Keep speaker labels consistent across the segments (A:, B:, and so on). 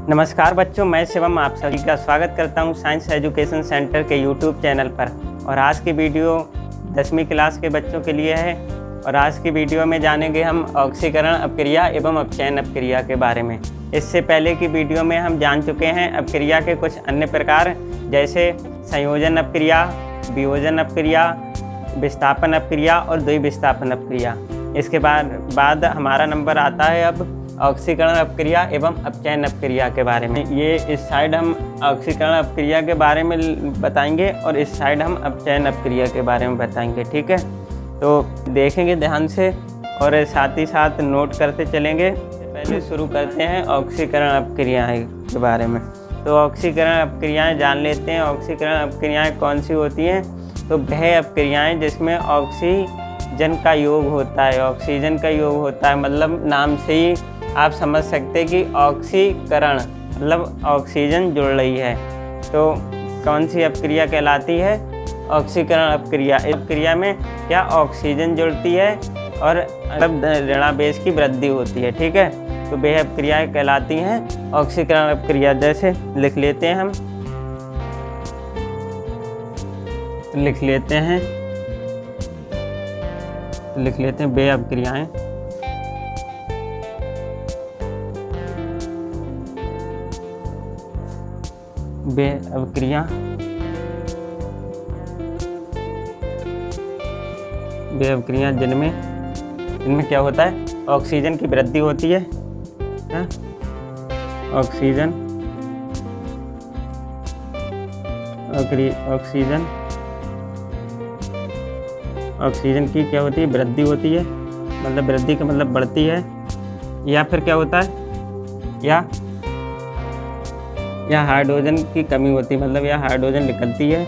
A: नमस्कार बच्चों, मैं शिवम आप सभी का स्वागत करता हूं साइंस एजुकेशन सेंटर के यूट्यूब चैनल पर। और आज की वीडियो 10वीं क्लास के बच्चों के लिए है। और आज की वीडियो में जानेंगे हम ऑक्सीकरण अपक्रिया एवं अपचयन अपक्रिया के बारे में। इससे पहले की वीडियो में हम जान चुके हैं अपक्रिया के कुछ अन्य प्रकार, जैसे संयोजन अपक्रिया, वियोजन अपक्रिया, विस्थापन अपक्रिया और द्विविस्थापन अपक्रिया। इसके बाद हमारा नंबर आता है अब ऑक्सीकरण अपक्रिया एवं अपचयन अपक्रिया के बारे में। ये इस साइड हम ऑक्सीकरण अपक्रिया के बारे में बताएंगे और इस साइड हम अपचयन अपक्रिया के बारे में बताएंगे। ठीक है, तो देखेंगे ध्यान से और साथ ही साथ नोट करते चलेंगे। पहले शुरू करते हैं ऑक्सीकरण अपक्रियाएँ के बारे में। तो ऑक्सीकरण अपक्रियाएँ जान लेते हैं। ऑक्सीकरण अपक्रियाएँ कौन सी होती हैं? तो वह अपक्रियाएँ जिसमें ऑक्सीजन का योग होता है। ऑक्सीजन का योग होता है मतलब नाम से ही आप समझ सकते हैं कि ऑक्सीकरण मतलब ऑक्सीजन जुड़ रही है। तो कौन सी अपक्रिया कहलाती है? ऑक्सीकरण अपक्रिया। इस अपक्रिया में क्या ऑक्सीजन जुड़ती है और मतलब ऋणावेश की वृद्धि होती है। ठीक है, तो वह अपक्रियाएँ कहलाती हैं ऑक्सीकरण अपक्रिया। जैसे लिख लेते हैं हम, लिख लेते हैं वे अपक्रियाएँ। वे अपक्रियाँ जिनमें क्या होता है? ऑक्सीजन की वृद्धि होती है। ऑक्सीजन की क्या होती है? वृद्धि होती है। मतलब वृद्धि का मतलब बढ़ती है। या फिर क्या होता है? या हाइड्रोजन की कमी होती है, मतलब या हाइड्रोजन निकलती है।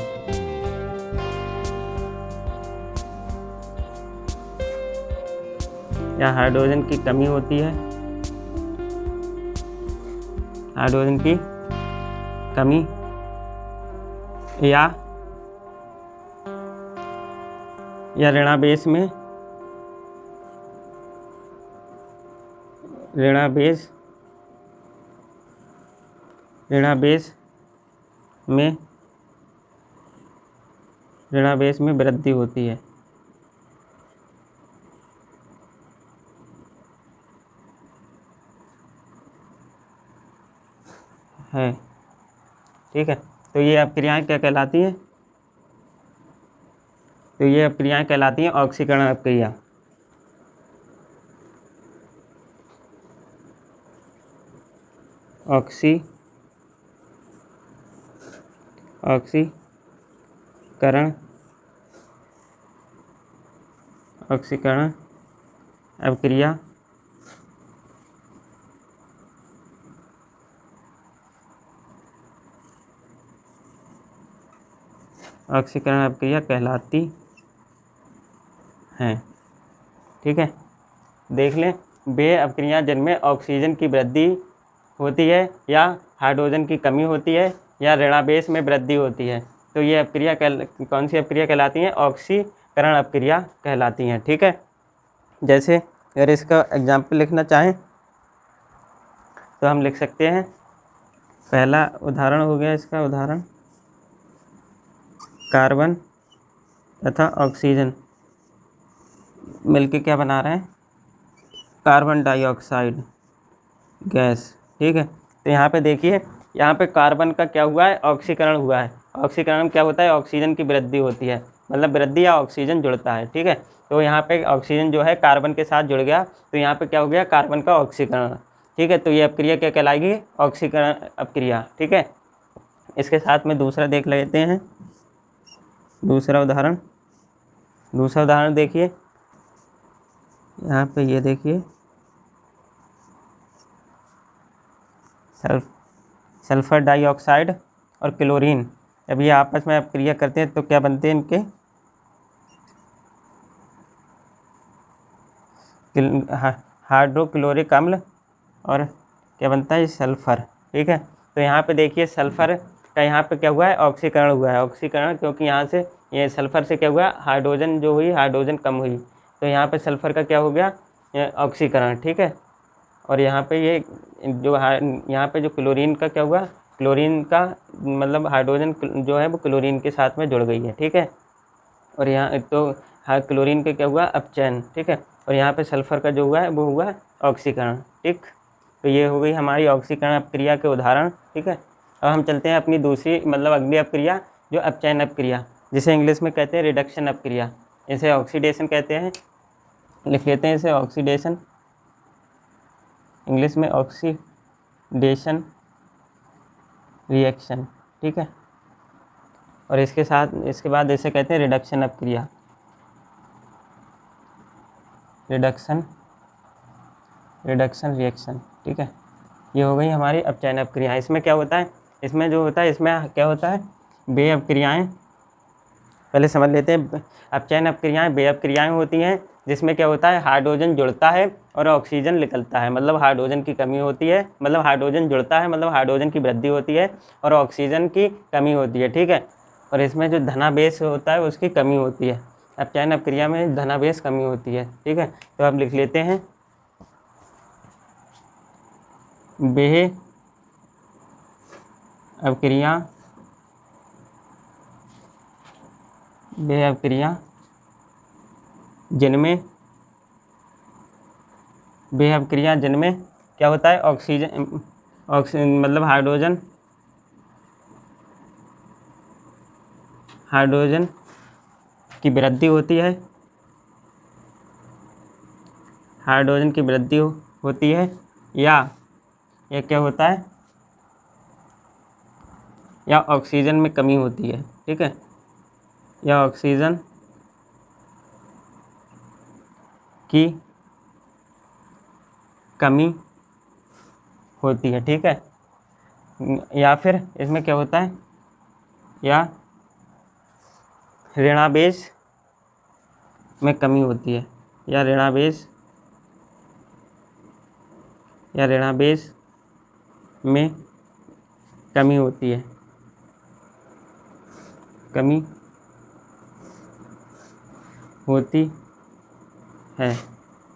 A: या हाइड्रोजन की कमी होती है। हाइड्रोजन की कमी या ऋणावेश में वृद्धि होती है। ठीक है, तो ये अपक्रियाएँ क्या कहलाती हैं? तो ये अपक्रियाएँ कहलाती हैं ऑक्सीकरण अपक्रिया। ऑक्सीकरण अपक्रिया कहलाती हैं। ठीक है, देख लें, वे अपक्रियाँ जिनमें ऑक्सीजन की वृद्धि होती है या हाइड्रोजन की कमी होती है या ऋणावेश में वृद्धि होती है। तो ये अपक्रिया कौन सी अपक्रिया कहलाती हैं? ऑक्सीकरण अपक्रिया कहलाती हैं। ठीक है, जैसे अगर इसका एग्जाम्पल लिखना चाहें तो हम लिख सकते हैं। पहला उदाहरण हो गया इसका उदाहरण, कार्बन तथा ऑक्सीजन मिलके क्या बना रहे हैं? Carbon dioxide gas. ठीक है, तो यहाँ पे देखिए, यहाँ पे कार्बन का क्या हुआ है? ऑक्सीकरण हुआ है। ऑक्सीकरण में क्या होता है? ऑक्सीजन की वृद्धि होती है, मतलब वृद्धि या ऑक्सीजन जुड़ता है। ठीक है, तो यहाँ पे ऑक्सीजन जो है कार्बन के साथ जुड़ गया, तो यहाँ पे क्या हो गया? कार्बन का ऑक्सीकरण। ठीक है, तो ये अपक्रिया क्या कहलाएगी? ऑक्सीकरण अपक्रिया। ठीक है, इसके साथ में दूसरा देख लेते हैं। दूसरा उदाहरण देखिए, यहाँ पे ये देखिए, सल्फर डाइऑक्साइड और क्लोरीन जब ये आपस में अपक्रिया करते हैं तो क्या बनते हैं इनके? हाइड्रोक्लोरिक अम्ल और क्या बनता है? सल्फर। ठीक है, तो यहाँ पे देखिए सल्फर का यहाँ पे क्या हुआ है? ऑक्सीकरण हुआ है। ऑक्सीकरण क्योंकि यहाँ से ये सल्फर से क्या हुआ? हाइड्रोजन जो हुई, हाइड्रोजन कम हुई, तो यहाँ पे सल्फर का क्या हो गया? ऑक्सीकरण। ठीक है, और यहाँ पे ये जो यहाँ पे जो क्लोरीन का क्या हुआ, क्लोरीन का मतलब हाइड्रोजन जो है वो क्लोरीन के साथ में जुड़ गई है, ठीक है। और यहाँ तो क्लोरीन का क्या हुआ, अपचयन, ठीक है। और यहाँ पे सल्फर का जो हुआ है वो हुआ ऑक्सीकरण, ठीक। तो ये हो गई हमारी ऑक्सीकरण अपक्रिया के उदाहरण, ठीक है। अब हम चलते हैं अपनी दूसरी मतलब अगली अपक्रिया जो अपचयन अपक्रिया, जिसे इंग्लिश में कहते हैं रिडक्शन अपक्रिया, इसे ऑक्सीडेशन कहते हैं, लिख लेते हैं इसे ऑक्सीडेशन, इंग्लिश में ऑक्सीडेशन रिएक्शन, ठीक है। और इसके बाद इसे कहते हैं रिडक्शन अपक्रिया, रिडक्शन रिएक्शन, ठीक है। ये हो गई हमारी अपचयन अपक्रिया। इसमें क्या होता है, इसमें क्या होता है बे अपक्रियाएँ, पहले समझ लेते हैं। अपचयन अपक्रियाएँ बे अपक्रियाएँ होती हैं जिसमें क्या होता है हाइड्रोजन जुड़ता है और ऑक्सीजन निकलता है, मतलब हाइड्रोजन की कमी होती है, मतलब हाइड्रोजन जुड़ता है मतलब हाइड्रोजन की वृद्धि होती है और ऑक्सीजन की कमी होती है, ठीक है। और इसमें जो धनावेश होता है उसकी कमी होती है, अपचयन अपक्रिया में धनावेश कमी होती है, ठीक है। तो अब लिख लेते हैं बे अपक्रिया जिनमें क्या होता है ऑक्सीजन मतलब हाइड्रोजन की वृद्धि होती है, हाइड्रोजन की वृद्धि होती है या क्या होता है या ऑक्सीजन में कमी होती है, ठीक है, या ऑक्सीजन की कमी होती है, ठीक है। या फिर इसमें क्या होता है या ऋणावेश में कमी होती है, या ऋणावेश में कमी होती है,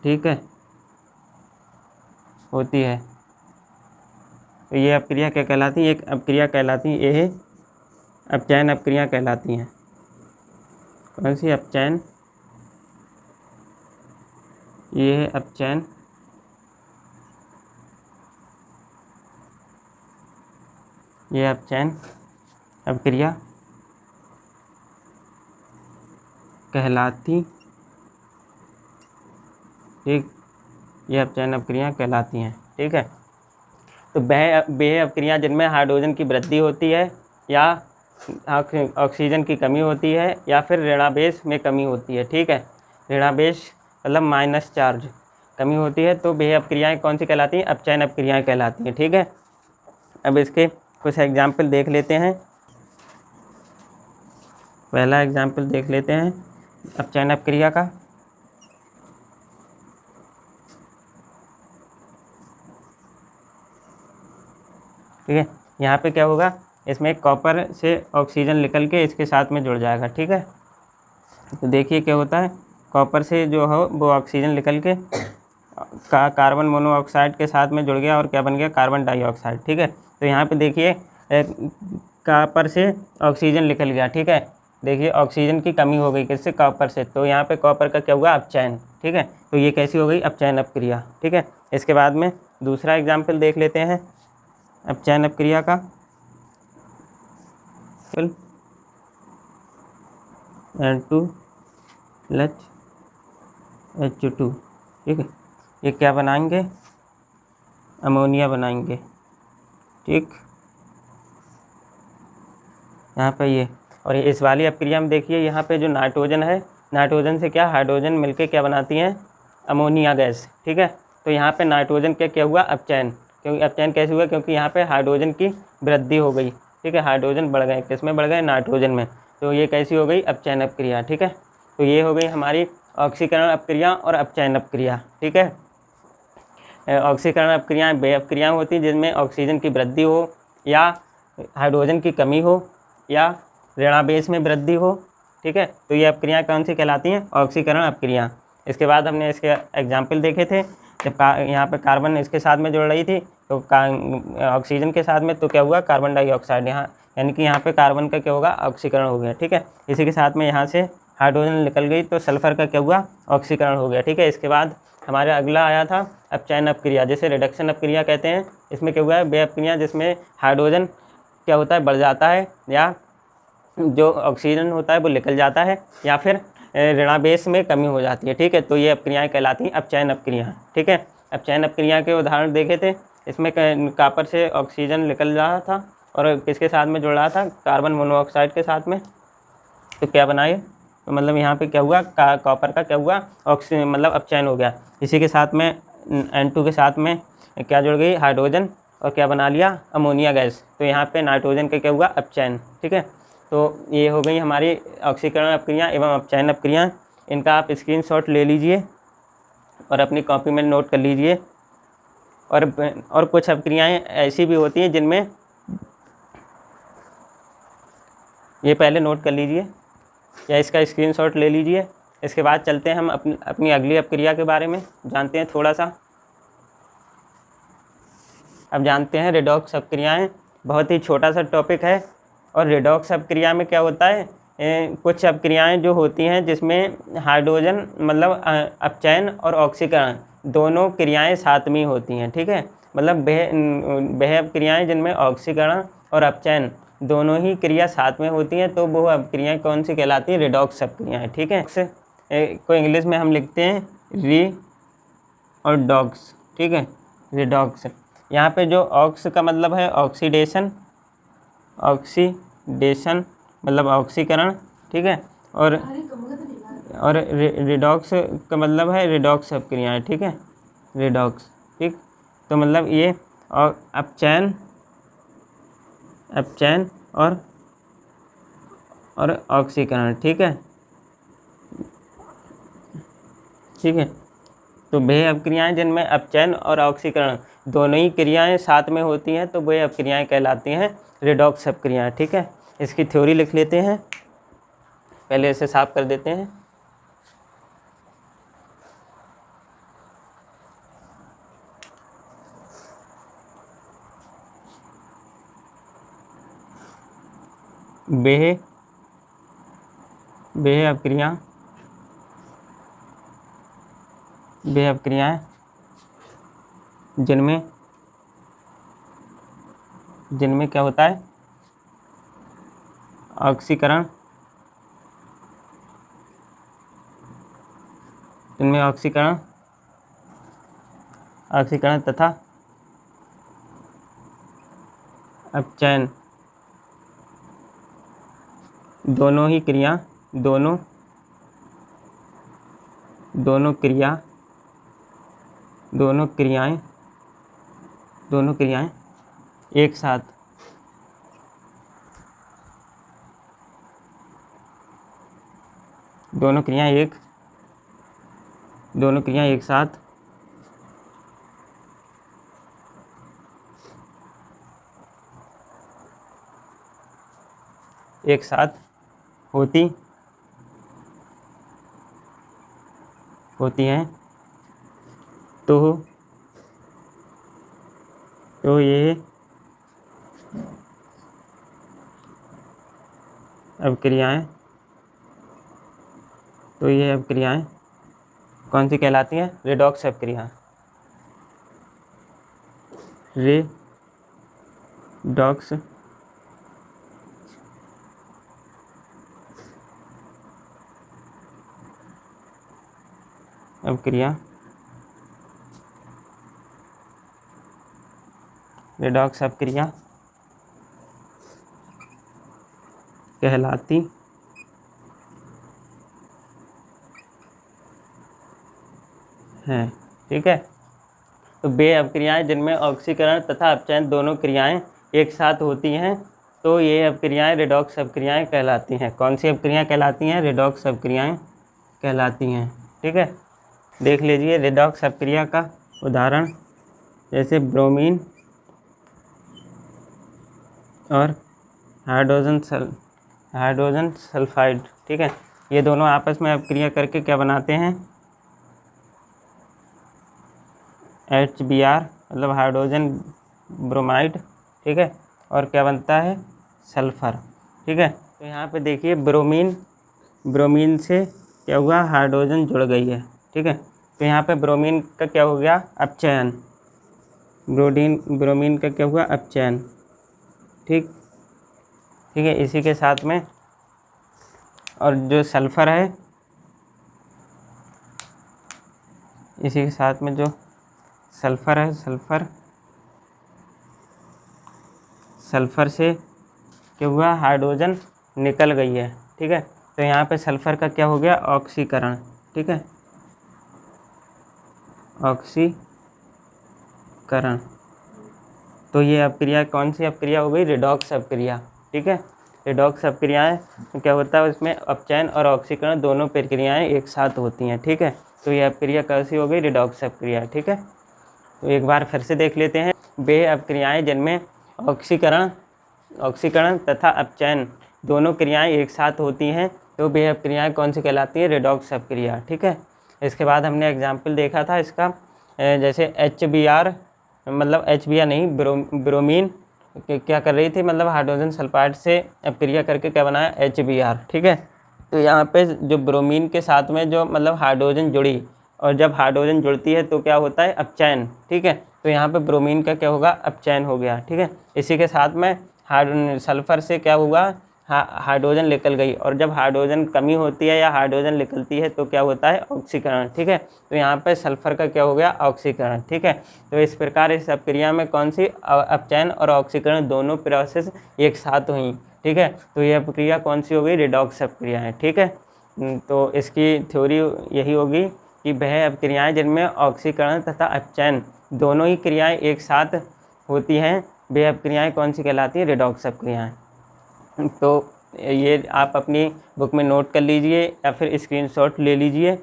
A: ठीक है, होती है। तो ये अपक्रिया क्या कहलाती है, एक अपक्रिया कहलाती है, ये अपचयन अपक्रिया कहलाती हैं। कौन सी अपचयन, ये है अपचयन अपक्रिया कहलाती, ठीक, ये अपचयन अपक्रिया कहलाती हैं, ठीक है। तो बे अपक्रिया जिनमें हाइड्रोजन की वृद्धि होती है या ऑक्सीजन की कमी होती है या फिर ऋणावेश में कमी होती है, ठीक है। ऋणावेश मतलब माइनस चार्ज कमी होती है, तो बे अपक्रियाएँ कौन सी कहलाती हैं, अपचयन अपक्रियाएँ कहलाती हैं, ठीक है। अब इसके कुछ एग्जाम्पल देख लेते हैं। पहला एग्जाम्पल देख लेते हैं अपचयन अपक्रिया का। ठीक है, यहाँ पे क्या होगा, इसमें कॉपर से ऑक्सीजन निकल के इसके साथ में जुड़ जाएगा, ठीक है। तो देखिए क्या होता है, कॉपर से जो हो वो ऑक्सीजन निकल के कार्बन मोनोऑक्साइड के साथ में जुड़ गया और क्या बन गया, कार्बन डाइऑक्साइड, ठीक है। तो यहाँ पे देखिए कॉपर से ऑक्सीजन निकल गया, ठीक है। देखिए ऑक्सीजन की कमी हो गई किससे, कॉपर से, तो यहाँ पे कॉपर का क्या हुआ, अपचयन, ठीक है। तो ये कैसी हो गई, अपचयन अपक्रिया, ठीक है। इसके बाद में दूसरा एग्जाम्पल देख लेते हैं अपचयन अपक्रिया का। N2 H2, ठीक है। ये क्या बनाएंगे, अमोनिया बनाएंगे, ठीक। यहाँ पे ये और इस वाली अपक्रिया में देखिए यहाँ पे जो नाइट्रोजन है, नाइट्रोजन से क्या हाइड्रोजन मिलके क्या बनाती हैं, अमोनिया गैस, ठीक है। तो यहाँ पे नाइट्रोजन क्या हुआ, अपचयन, क्योंकि अपचयन कैसे हुआ, क्योंकि यहाँ पे हाइड्रोजन की वृद्धि हो गई, ठीक है। हाइड्रोजन बढ़ गए, किस में बढ़ गए, नाइट्रोजन में। तो ये कैसी हो गई, अपचयन अपक्रिया, ठीक है। तो ये हो गई हमारी ऑक्सीकरण अपक्रिया और अपचयन अपक्रिया, ठीक है। ऑक्सीकरण अपक्रियाएँ बे अपक्रियाएँ होती हैं जिनमें ऑक्सीजन की वृद्धि हो या हाइड्रोजन की कमी हो या ऋणावेश में वृद्धि हो, ठीक है। तो ये अपक्रियाएँ कौन सी कहलाती हैं, ऑक्सीकरण अपक्रिया। इसके बाद हमने इसके एग्जाम्पल देखे थे जब यहाँ पे कार्बन इसके साथ में जुड़ रही थी तो ऑक्सीजन के साथ में, तो क्या हुआ, कार्बन डाइऑक्साइड यहाँ, यानी कि यहाँ पे कार्बन का क्या होगा, ऑक्सीकरण हो गया। ठीक है, इसी के साथ में यहाँ से हाइड्रोजन निकल गई तो सल्फर का क्या हुआ, ऑक्सीकरण हो गया। ठीक है, इसके बाद हमारे अगला आया था अपचयन अपक्रिया, जैसे रिडक्शन अपक्रिया कहते हैं। इसमें क्या हुआ है, वे अपक्रिया जिसमें हाइड्रोजन क्या होता है, बढ़ जाता है, या जो ऑक्सीजन होता है वो निकल जाता है, या फिर ऋणावेश में कमी हो जाती है। ठीक है, तो ये अपक्रियाएँ कहलाती हैं अपचयन अपक्रिया। ठीक है, अपचयन अपक्रिया के उदाहरण देखे थे, इसमें कॉपर से ऑक्सीजन निकल रहा था और किसके साथ में जुड़ रहा था, कार्बन मोनोऑक्साइड के साथ में, तो क्या बनाए, तो मतलब यहाँ पे क्या हुआ, कॉपर का क्या हुआ, मतलब अपचयन हो गया। इसी के साथ में N2 के साथ में क्या जुड़ गई, हाइड्रोजन, और क्या बना लिया, अमोनिया गैस, तो यहाँ पे नाइट्रोजन का क्या हुआ, अपचयन। ठीक है, तो ये हो गई हमारी ऑक्सीकरण अपक्रिया एवं अपचयन अपक्रिया। इनका आप स्क्रीनशॉट ले लीजिए और अपनी कॉपी में नोट कर लीजिए। और कुछ अपक्रियाएँ ऐसी भी होती हैं जिनमें, ये पहले नोट कर लीजिए या इसका स्क्रीनशॉट ले लीजिए। इसके बाद चलते हैं हम अपनी अगली अपक्रिया के बारे में जानते हैं थोड़ा सा। अब जानते हैं रिडॉक्स अपक्रियाएँ, बहुत ही छोटा सा टॉपिक है। और रिडॉक्स अपक्रिया में क्या होता है, कुछ अपक्रियाएँ जो होती हैं जिसमें हाइड्रोजन मतलब अपचयन और ऑक्सीकरण दोनों क्रियाएँ साथ में होती हैं। ठीक है, मतलब वह अपक्रियाएँ जिनमें ऑक्सीकरण और अपचयन दोनों ही क्रिया साथ में होती हैं, तो वो अपक्रियाएँ कौन सी कहलाती हैं, रिडॉक्स अपक्रियाएँ। ठीक है, को इंग्लिश में हम लिखते हैं री और डॉक्स। ठीक है, रिडॉक्स। यहाँ पे जो ऑक्स का मतलब है ऑक्सीडेशन, ऑक्सीडेशन मतलब ऑक्सीकरण। ठीक है, और रिडॉक्स का मतलब है रिडॉक्स अपक्रियाएँ। ठीक है, रिडॉक्स। ठीक, तो मतलब ये और अपचयन और ऑक्सीकरण। ठीक है, ठीक है, तो वे अपक्रियाएँ जिनमें अपचयन और ऑक्सीकरण दोनों ही क्रियाएं साथ में होती हैं, तो वे अपक्रियाएँ कहलाती हैं रिडॉक्स अपक्रियाएँ। ठीक है, इसकी थ्योरी लिख लेते हैं, पहले इसे साफ कर देते हैं। वे अपक्रियाएँ जिनमें क्या होता है, ऑक्सीकरण, जिनमें ऑक्सीकरण तथा अपचयन दोनों क्रियाएं एक साथ दोनों क्रियाएं एक साथ होती हैं, तो ये अपक्रियाएं कौन सी कहलाती हैं, रिडॉक्स अपक्रिया। रिडॉक्स अपक्रिया कहलाती हैं। ठीक है, तो वे अपक्रियाएं जिनमें ऑक्सीकरण तथा अपचयन दोनों क्रियाएं एक साथ होती हैं, तो ये अपक्रियाएं रिडॉक्स अपक्रियाएं कहलाती हैं। कौन सी अपक्रियाएं कहलाती हैं, रिडॉक्स अपक्रियाएं कहलाती हैं। ठीक है, देख लीजिए रिडॉक्स अपक्रिया का उदाहरण, जैसे ब्रोमीन और हाइड्रोजन सल्फाइड। ठीक है, ये दोनों आपस में अपक्रिया करके क्या बनाते हैं, HBr मतलब हाइड्रोजन ब्रोमाइड, ठीक है, और क्या बनता है, सल्फ़र, ठीक है। तो यहाँ पे देखिए ब्रोमीन से क्या हुआ, हाइड्रोजन जुड़ गई है, ठीक है। तो यहाँ पे ब्रोमीन का क्या हो गया, अपचयन, ब्रोमीन का क्या हुआ, अपचयन, ठीक है। इसी के साथ में और जो सल्फ़र है, इसी के साथ में जो सल्फ़र है, सल्फ़र से क्या हुआ, हाइड्रोजन निकल गई है, ठीक है। तो यहाँ पे सल्फ़र का क्या हो गया, ऑक्सीकरण, ठीक है, ऑक्सीकरण। तो ये अपक्रिया कौन सी अपक्रिया हो गई, रिडॉक्स अपक्रिया, ठीक है। रिडॉक्स अपक्रियाएँ तो क्या होता है, उसमें अपचयन और ऑक्सीकरण दोनों प्रक्रियाएँ एक साथ होती हैं, ठीक है। तो ये अपक्रिया कैसी हो गई, रिडॉक्स अपक्रिया, ठीक है। तो एक बार फिर से देख लेते हैं, वे अपक्रियाएँ जिनमें ऑक्सीकरण तथा अपचयन दोनों क्रियाएं एक साथ होती हैं, तो वे अपक्रियाएँ कौन सी कहलाती हैं, रिडॉक्स अपक्रिया, ठीक है। इसके बाद हमने एग्जाम्पल देखा था इसका, जैसे HBr मतलब HBr नहीं, ब्रोमीन क्या कर रही थी, मतलब हाइड्रोजन सल्फाइड से अपक्रिया करके क्या बनाया, HBr, ठीक है। तो यहाँ पे जो ब्रोमीन के साथ में जो मतलब हाइड्रोजन जुड़ी, और जब हाइड्रोजन जुड़ती है तो क्या होता है, अपचयन, ठीक है। तो यहाँ पे ब्रोमीन का क्या होगा, अपचयन हो गया, ठीक है। इसी के साथ में सल्फ़र से क्या हुआ, हाइड्रोजन निकल गई, और जब हाइड्रोजन कमी होती है या हाइड्रोजन निकलती है तो क्या होता है, ऑक्सीकरण, ठीक है। तो यहाँ पे सल्फ़र का क्या हो गया, ऑक्सीकरण, ठीक है। तो इस प्रकार इस अपक्रिया में कौन सी, अपचयन और ऑक्सीकरण दोनों प्रोसेस एक साथ हुई, ठीक है। तो यह प्रक्रिया कौन सी हो गई, रिडॉक्स अपक्रिया है, ठीक है। तो इसकी थ्योरी यही होगी कि वह अपक्रियाएँ जिनमें ऑक्सीकरण तथा अपचयन दोनों ही क्रियाएँ एक साथ होती हैं, वे अपक्रियाएँ कौन सी कहलाती हैं, रिडॉक्स अपक्रियाएँ। तो ये आप अपनी बुक में नोट कर लीजिए या फिर स्क्रीनशॉट ले लीजिए।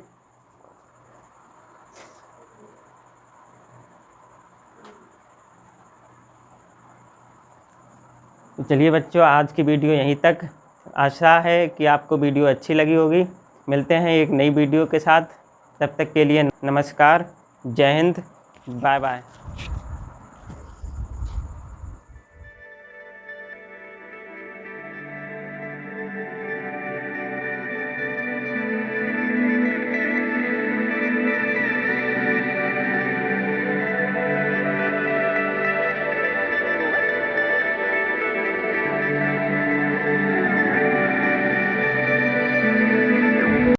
A: तो चलिए बच्चों, आज की वीडियो यहीं तक। आशा है कि आपको वीडियो अच्छी लगी होगी। मिलते हैं एक नई वीडियो के साथ, तब तक के लिए नमस्कार, जय हिंद, बाय बाय।